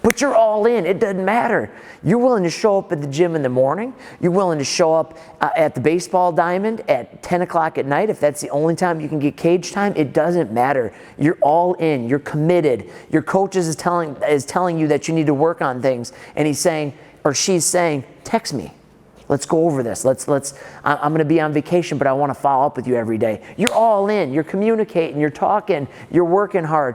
But you're all in. It doesn't matter. You're willing to show up at the gym in the morning. You're willing to show up at the baseball diamond at 10 o'clock at night. If that's the only time you can get cage time, it doesn't matter. You're all in. You're committed. Your coach is telling you that you need to work on things, and he's saying, or she's saying, text me. Let's go over this. I'm going to be on vacation, but I want to follow up with you every day. You're all in. You're communicating. You're talking. You're working hard.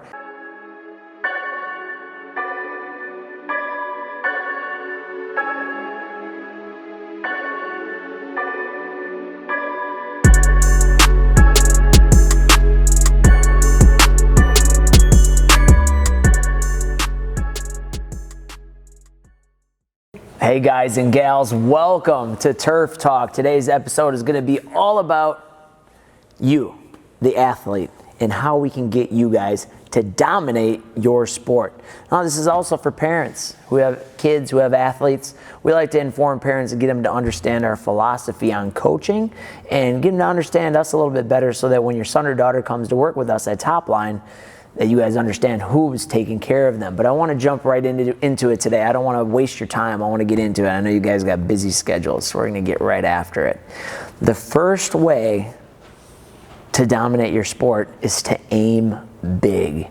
Hey guys and gals, welcome to Turf Talk. Today's episode is going to be all about you, the athlete, and how we can get you guys to dominate your sport. Now, this is also for parents who have kids, who have athletes. We like to inform parents and get them to understand our philosophy on coaching and get them to understand us a little bit better so that when your son or daughter comes to work with us at Top Line, that you guys understand who's taking care of them. But I want to jump right into it today. I don't want to waste your time. I want to get into it. I know you guys got busy schedules, so we're going to get right after it. The first way to dominate your sport is to aim big.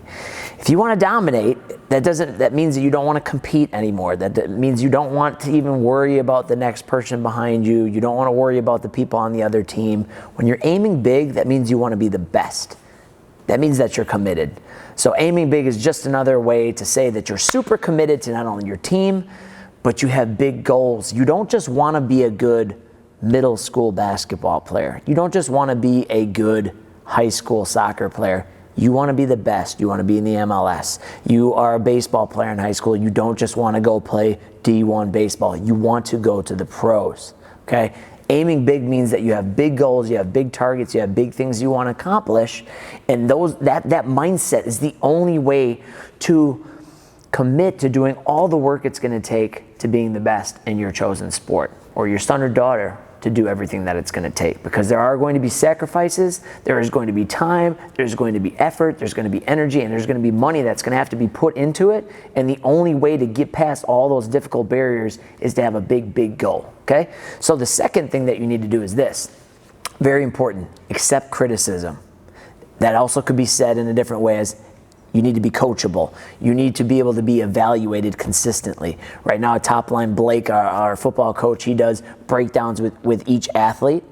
If you want to dominate, that means that you don't want to compete anymore. That means you don't want to even worry about the next person behind you. You don't want to worry about the people on the other team. When you're aiming big, that means you want to be the best. That means that you're committed. So aiming big is just another way to say that you're super committed to not only your team, but you have big goals. You don't just want to be a good middle school basketball player. You don't just want to be a good high school soccer player. You want to be the best. You want to be in the MLS. You are a baseball player in high school. You don't just want to go play D1 baseball. You want to go to the pros, okay? Aiming big means that you have big goals, you have big targets, you have big things you want to accomplish, and that mindset is the only way to commit to doing all the work it's going to take to being the best in your chosen sport, or your son or daughter to do everything that it's going to take, because there are going to be sacrifices, there is going to be time, there's going to be effort, there's going to be energy, and there's going to be money that's going to have to be put into it, and the only way to get past all those difficult barriers is to have a big goal, okay? So the second thing that you need to do is this, very important, accept criticism. That also could be said in a different way as you need to be coachable. You need to be able to be evaluated consistently. Right now at Top Line, Blake, our football coach, he does breakdowns with each athlete,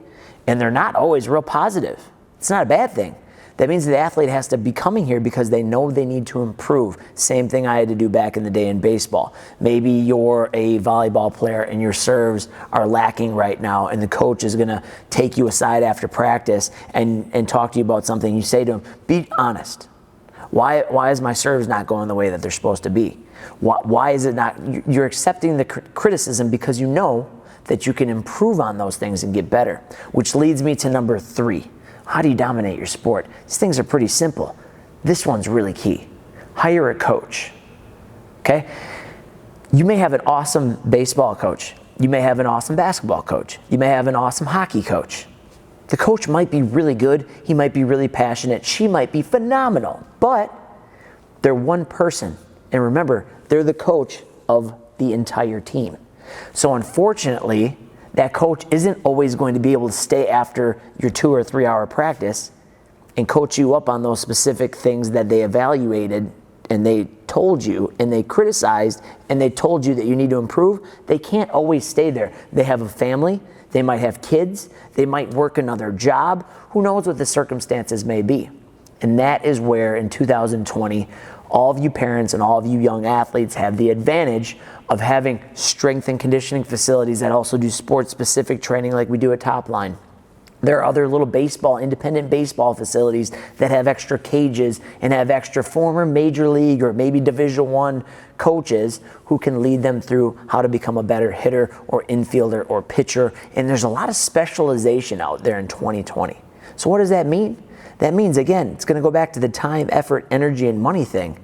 and they're not always real positive. It's not a bad thing. That means the athlete has to be coming here because they know they need to improve. Same thing I had to do back in the day in baseball. Maybe you're a volleyball player and your serves are lacking right now, and the coach is going to take you aside after practice and talk to you about something. You say to him, be honest. Why is my serves not going the way that they're supposed to be? Why is it not? You're accepting the criticism because you know that you can improve on those things and get better. Which leads me to number 3. How do you dominate your sport? These things are pretty simple. This one's really key. Hire a coach. Okay? You may have an awesome baseball coach. You may have an awesome basketball coach. You may have an awesome hockey coach. The coach might be really good, he might be really passionate, she might be phenomenal, but they're one person. And remember, they're the coach of the entire team. So unfortunately, that coach isn't always going to be able to stay after your 2 or 3 hour practice and coach you up on those specific things that they evaluated and they told you and they criticized and they told you that you need to improve. They can't always stay there. They have a family. They might have kids, they might work another job, who knows what the circumstances may be. And that is where in 2020, all of you parents and all of you young athletes have the advantage of having strength and conditioning facilities that also do sports-specific training like we do at Top Line. There are other little independent baseball facilities that have extra cages and have extra former major league or maybe Division I coaches who can lead them through how to become a better hitter or infielder or pitcher. And there's a lot of specialization out there in 2020. So what does that mean? That means, again, it's going to go back to the time, effort, energy, and money thing.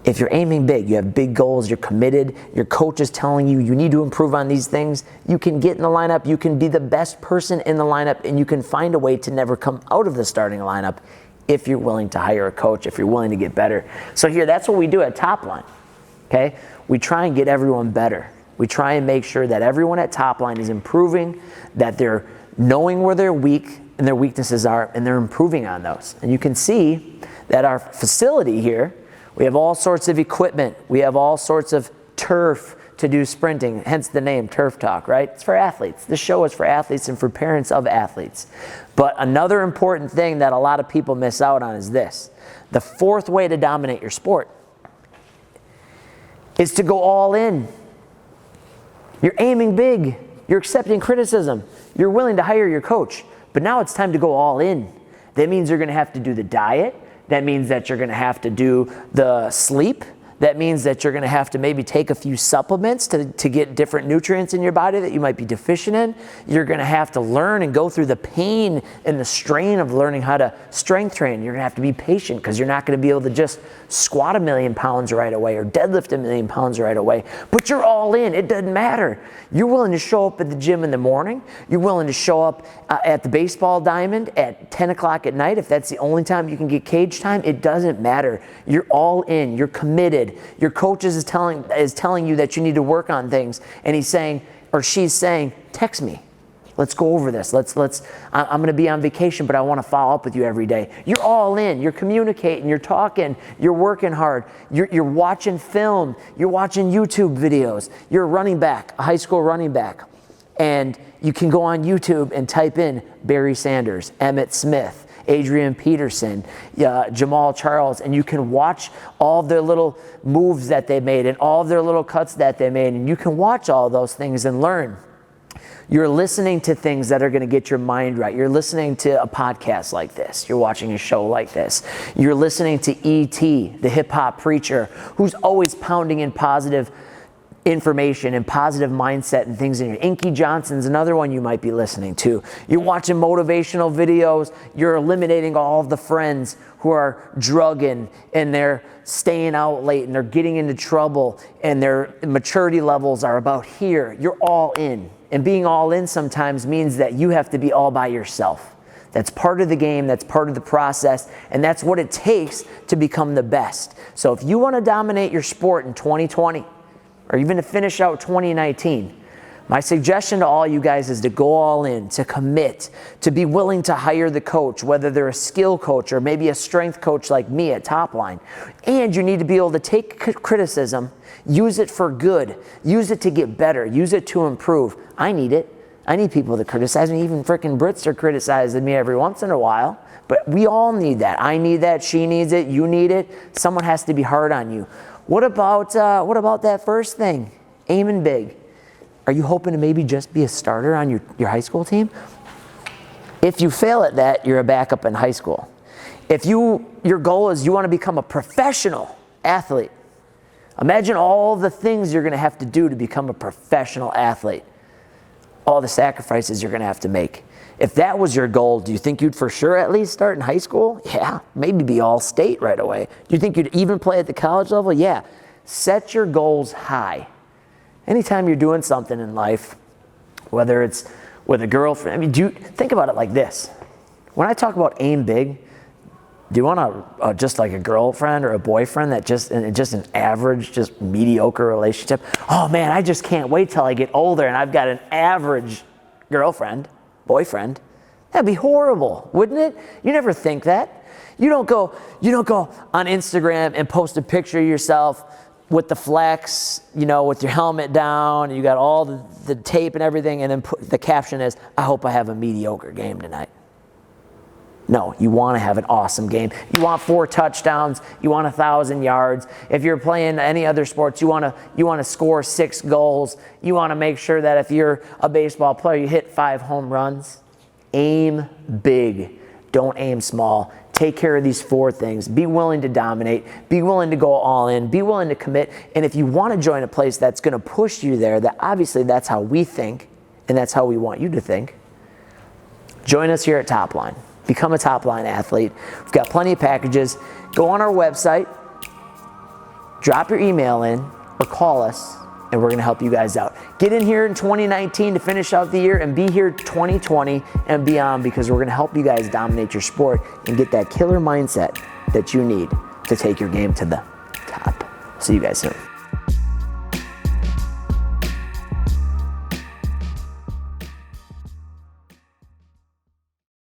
If you're aiming big, you have big goals, you're committed, your coach is telling you you need to improve on these things, you can get in the lineup, you can be the best person in the lineup, and you can find a way to never come out of the starting lineup if you're willing to hire a coach, if you're willing to get better. So here, that's what we do at Top Line. okay? We try and get everyone better. We try and make sure that everyone at Topline is improving, that they're knowing where they're weak and their weaknesses are, and they're improving on those. And you can see that our facility here, we have all sorts of equipment. We have all sorts of turf to do sprinting, hence the name Turf Talk, right? It's for athletes. This show is for athletes and for parents of athletes. But another important thing that a lot of people miss out on is this. The fourth way to dominate your sport is to go all in. You're aiming big. You're accepting criticism. You're willing to hire your coach. But now it's time to go all in. That means you're going to have to do the diet. That means that you're going to have to do the sleep. That means that you're going to have to maybe take a few supplements to get different nutrients in your body that you might be deficient in. You're going to have to learn and go through the pain and the strain of learning how to strength train. You're going to have to be patient because you're not going to be able to just squat 1,000,000 pounds right away or deadlift 1,000,000 pounds right away. But you're all in. It doesn't matter. You're willing to show up at the gym in the morning. You're willing to show up at the baseball diamond at 10 o'clock at night. If that's the only time you can get cage time, it doesn't matter. You're all in. You're committed. Your coach is telling you that you need to work on things, and he's saying, or she's saying, text me. Let's go over this. I'm going to be on vacation, but I want to follow up with you every day. You're all in. You're communicating. You're talking. You're working hard. You're watching film. You're watching YouTube videos. You're a running back, a high school running back, and you can go on YouTube and type in Barry Sanders, Emmett Smith, Adrian Peterson, Jamal Charles, and you can watch all of their little moves that they made and all of their little cuts that they made, and you can watch all those things and learn. You're listening to things that are going to get your mind right. You're listening to a podcast like this. You're watching a show like this. You're listening to E.T., the hip-hop preacher, who's always pounding in positive information and positive mindset and things in here. Inky Johnson's another one you might be listening to. You're watching motivational videos. You're eliminating all of the friends who are drugging and they're staying out late and they're getting into trouble and their maturity levels are about here. You're all in. And being all in sometimes means that you have to be all by yourself. That's part of the game, that's part of the process, and that's what it takes to become the best. So if you want to dominate your sport in 2020, or even to finish out 2019, my suggestion to all you guys is to go all in, to commit, to be willing to hire the coach, whether they're a skill coach or maybe a strength coach like me at Topline. And you need to be able to take criticism, use it for good, use it to get better, use it to improve. I need it. I need people to criticize me. Even frickin' Brits are criticizing me every once in a while. But we all need that. I need that. She needs it. You need it. Someone has to be hard on you. What about that first thing? Aiming big. Are you hoping to maybe just be a starter on your high school team? If you fail at that, you're a backup in high school. If your goal is you want to become a professional athlete, imagine all the things you're going to have to do to become a professional athlete. All the sacrifices you're going to have to make. If that was your goal, do you think you'd for sure at least start in high school? Yeah, maybe be all state right away. Do you think you'd even play at the college level? Yeah. Set your goals high. Anytime you're doing something in life, whether it's with a girlfriend, think about it like this. When I talk about aim big, do you want just like a girlfriend or a boyfriend that just an average, just mediocre relationship? Oh man, I just can't wait till I get older and I've got an average girlfriend, boyfriend. That'd be horrible, wouldn't it? You never think that. You don't go on Instagram and post a picture of yourself with the flex, with your helmet down, and you got all the tape and everything, and then the caption is, I hope I have a mediocre game tonight. No, you want to have an awesome game. You want 4 touchdowns. You want 1,000 yards. If you're playing any other sports, you want to score 6 goals. You want to make sure that if you're a baseball player, you hit 5 home runs. Aim big. Don't aim small. Take care of these 4 things. Be willing to dominate. Be willing to go all in. Be willing to commit. And if you want to join a place that's going to push you there, obviously that's how we think, and that's how we want you to think. Join us here at Topline. Become a Topline athlete. We've got plenty of packages. Go on our website, drop your email in, or call us, and we're going to help you guys out. Get in here in 2019 to finish out the year and be here 2020 and beyond, because we're going to help you guys dominate your sport and get that killer mindset that you need to take your game to the top. See you guys soon.